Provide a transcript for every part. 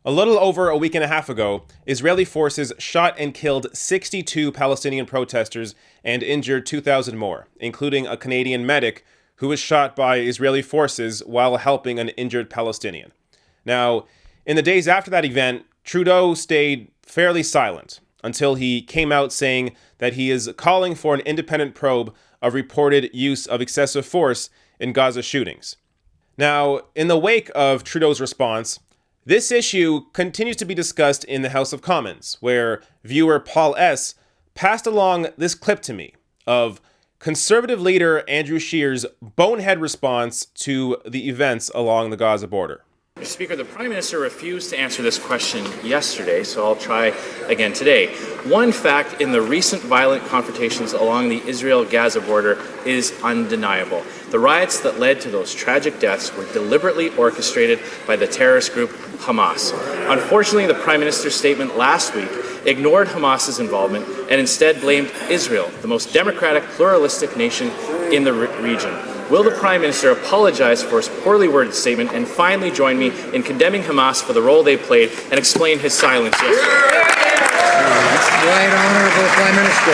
A little over a week and a half ago, Israeli forces shot and killed 62 Palestinian protesters and injured 2,000 more, including a Canadian medic who was shot by Israeli forces while helping an injured Palestinian. Now, in the days after that event, Trudeau stayed fairly silent until he came out saying that he is calling for an independent probe of reported use of excessive force in Gaza shootings. Now, in the wake of Trudeau's response, this issue continues to be discussed in the House of Commons, where viewer Paul S. passed along this clip to me of Conservative leader Andrew Scheer's bonehead response to the events along the Gaza border. Mr. Speaker, the Prime Minister refused to answer this question yesterday, so I'll try again today. One fact in the recent violent confrontations along the Israel-Gaza border is undeniable. The riots that led to those tragic deaths were deliberately orchestrated by the terrorist group Hamas. Unfortunately, the Prime Minister's statement last week ignored Hamas's involvement and instead blamed Israel, the most democratic, pluralistic nation in the region. Will the Prime Minister apologize for his poorly worded statement and finally join me in condemning Hamas for the role they played and explain his silence yesterday? Right Honourable Prime Minister.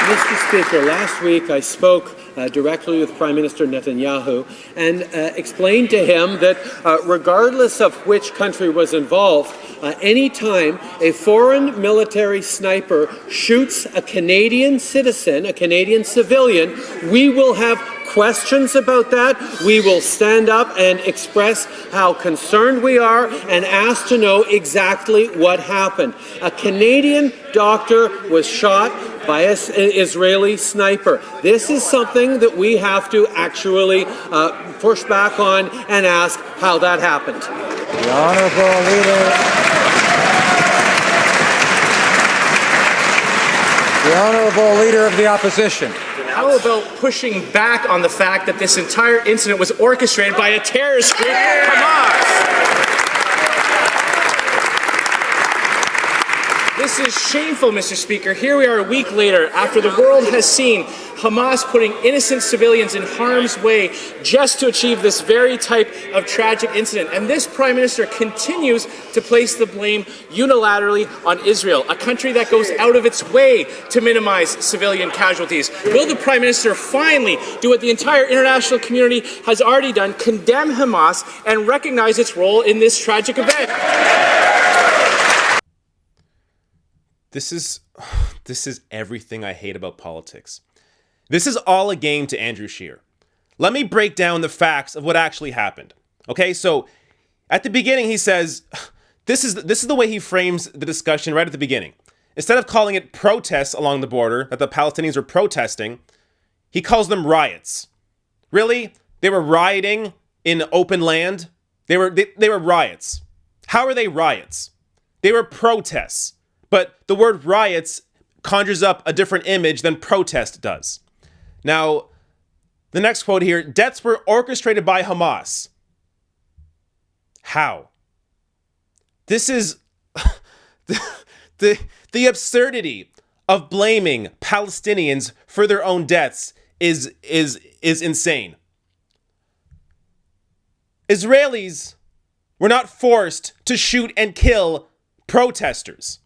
Mr. Speaker, last week I spoke directly with Prime Minister Netanyahu and explained to him that regardless of which country was involved, any time a foreign military sniper shoots a Canadian citizen, a Canadian civilian, we will have questions about that. We will stand up and express how concerned we are and ask to know exactly what happened. A Canadian doctor was shot by an Israeli sniper. This is something that we have to actually push back on and ask how that happened. The Honourable Leader of the Opposition. How about pushing back on the fact that this entire incident was orchestrated by a terrorist group, Hamas? This is shameful, Mr. Speaker. Here we are a week later, after the world has seen Hamas putting innocent civilians in harm's way just to achieve this very type of tragic incident. And this Prime Minister continues to place the blame unilaterally on Israel, a country that goes out of its way to minimize civilian casualties. Will the Prime Minister finally do what the entire international community has already done, condemn Hamas and recognize its role in this tragic event? This is everything I hate about politics. This is all a game to Andrew Scheer. Let me break down the facts of what actually happened. Okay, so at the beginning he says, this is the way he frames the discussion right at the beginning. Instead of calling it protests along the border, that the Palestinians were protesting, he calls them riots. Really? They were rioting in open land? They were riots. How are they riots? They were protests. But the word riots conjures up a different image than protest does. Now, the next quote here, deaths were orchestrated by Hamas. How? This is the absurdity of blaming Palestinians for their own deaths is insane. Israelis were not forced to shoot and kill protesters.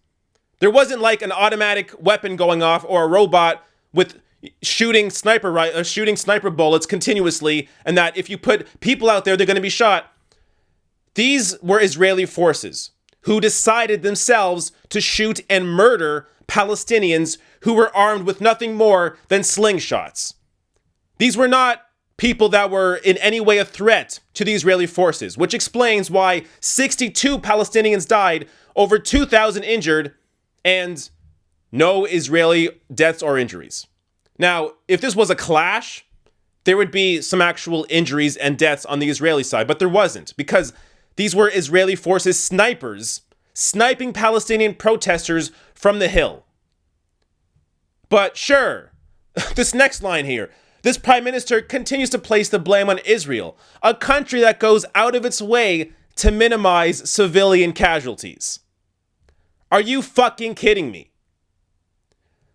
There wasn't like an automatic weapon going off or a robot with shooting sniper bullets continuously, and that if you put people out there, they're going to be shot. These were Israeli forces who decided themselves to shoot and murder Palestinians who were armed with nothing more than slingshots. These were not people that were in any way a threat to the Israeli forces, which explains why 62 Palestinians died, over 2,000 injured, and no Israeli deaths or injuries. Now, if this was a clash, there would be some actual injuries and deaths on the Israeli side, but there wasn't, because these were Israeli forces snipers sniping Palestinian protesters from the hill. But sure, this next line here, this Prime Minister continues to place the blame on Israel, a country that goes out of its way to minimize civilian casualties. Are you fucking kidding me?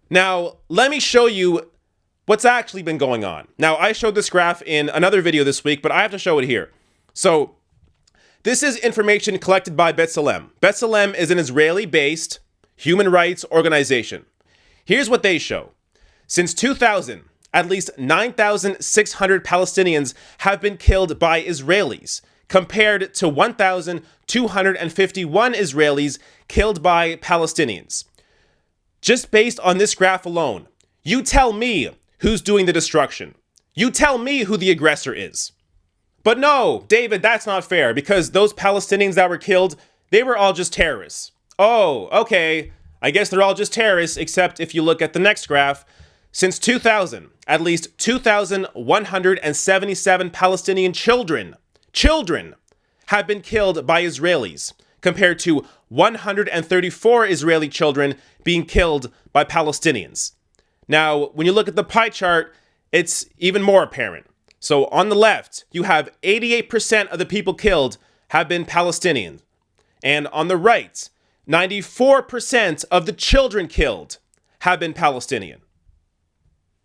Now, let me show you what's actually been going on. Now, I showed this graph in another video this week, but I have to show it here. So, this is information collected by B'Tselem. B'Tselem is an Israeli-based human rights organization. Here's what they show. Since 2000, at least 9,600 Palestinians have been killed by Israelis, compared to 1,251 Israelis killed by Palestinians. Just based on this graph alone, you tell me who's doing the destruction. You tell me who the aggressor is. But no, David, that's not fair, because those Palestinians that were killed, they were all just terrorists. Oh, okay, I guess they're all just terrorists, except if you look at the next graph. Since 2000, at least 2,177 Palestinian children have been killed by Israelis, compared to 134 Israeli children being killed by Palestinians. Now, when you look at the pie chart, it's even more apparent. So on the left, you have 88% of the people killed have been Palestinians. And on the right, 94% of the children killed have been Palestinian.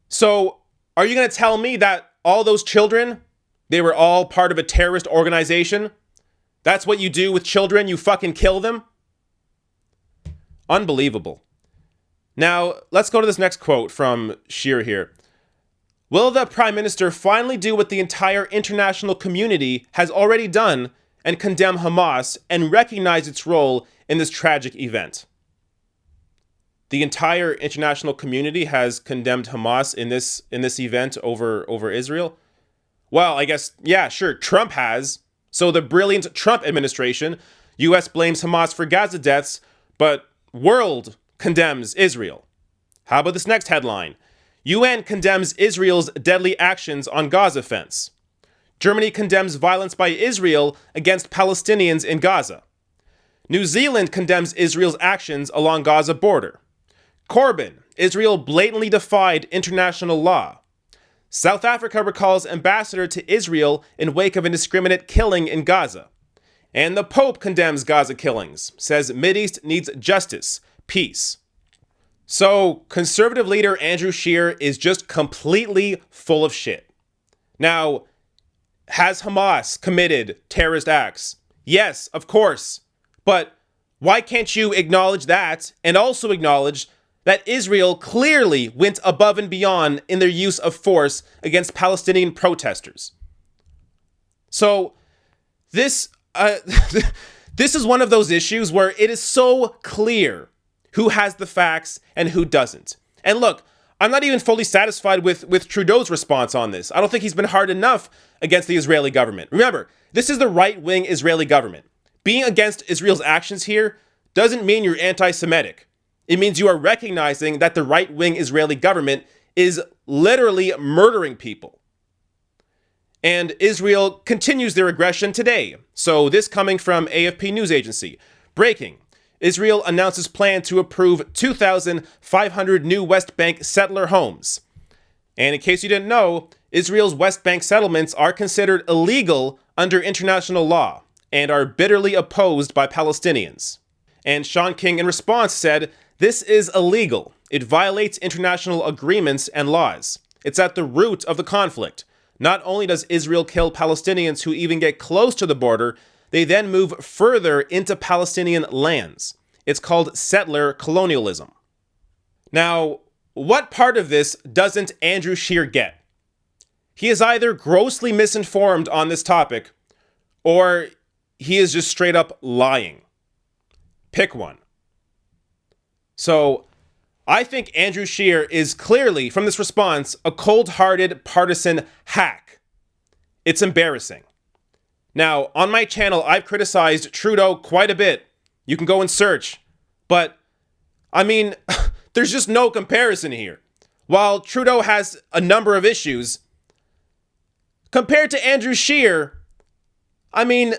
So are you going to tell me that all those children, they were all part of a terrorist organization? That's what you do with children? You fucking kill them? Unbelievable. Now, let's go to this next quote from Scheer here. Will the Prime Minister finally do what the entire international community has already done and condemn Hamas and recognize its role in this tragic event? The entire international community has condemned Hamas in this event over Israel? Well, I guess, yeah, sure, Trump has. So the brilliant Trump administration, US blames Hamas for Gaza deaths, but world condemns Israel. How about this next headline? UN condemns Israel's deadly actions on Gaza fence. Germany condemns violence by Israel against Palestinians in Gaza. New Zealand condemns Israel's actions along Gaza border. Corbyn, Israel blatantly defied international law. South Africa recalls ambassador to Israel in wake of indiscriminate killing in Gaza. And the Pope condemns Gaza killings, says Mideast needs justice, peace. So, conservative leader Andrew Scheer is just completely full of shit. Now, has Hamas committed terrorist acts? Yes, of course. But why can't you acknowledge that and also acknowledge that Israel clearly went above and beyond in their use of force against Palestinian protesters? So, this is one of those issues where it is so clear who has the facts and who doesn't. And look, I'm not even fully satisfied with Trudeau's response on this. I don't think he's been hard enough against the Israeli government. Remember, this is the right-wing Israeli government. Being against Israel's actions here doesn't mean you're anti-Semitic. It means you are recognizing that the right-wing Israeli government is literally murdering people. And Israel continues their aggression today. So this coming from AFP news agency. Breaking. Israel announces plan to approve 2,500 new West Bank settler homes. And in case you didn't know, Israel's West Bank settlements are considered illegal under international law and are bitterly opposed by Palestinians. And Sean King, in response, said, "This is illegal. It violates international agreements and laws. It's at the root of the conflict. Not only does Israel kill Palestinians who even get close to the border, they then move further into Palestinian lands. It's called settler colonialism." Now, what part of this doesn't Andrew Scheer get? He is either grossly misinformed on this topic, or he is just straight up lying. Pick one. So, I think Andrew Scheer is clearly, from this response, a cold-hearted partisan hack. It's embarrassing. Now, on my channel, I've criticized Trudeau quite a bit. You can go and search. But, I mean, there's just no comparison here. While Trudeau has a number of issues, compared to Andrew Scheer, I mean,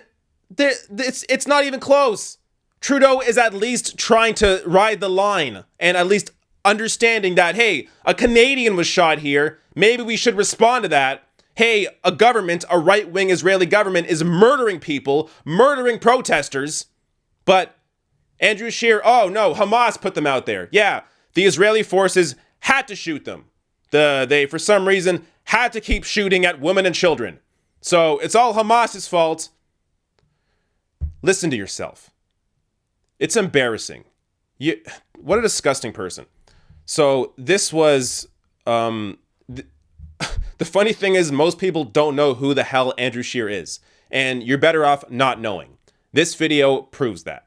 it's not even close. Trudeau is at least trying to ride the line and at least understanding that, hey, a Canadian was shot here. Maybe we should respond to that. Hey, a government, a right-wing Israeli government is murdering people, murdering protesters. But Andrew Scheer, oh no, Hamas put them out there. Yeah, the Israeli forces had to shoot them. They, for some reason, had to keep shooting at women and children. So it's all Hamas's fault. Listen to yourself. It's embarrassing. What a disgusting person. So this was, the funny thing is most people don't know who the hell Andrew Scheer is, and you're better off not knowing. This video proves that.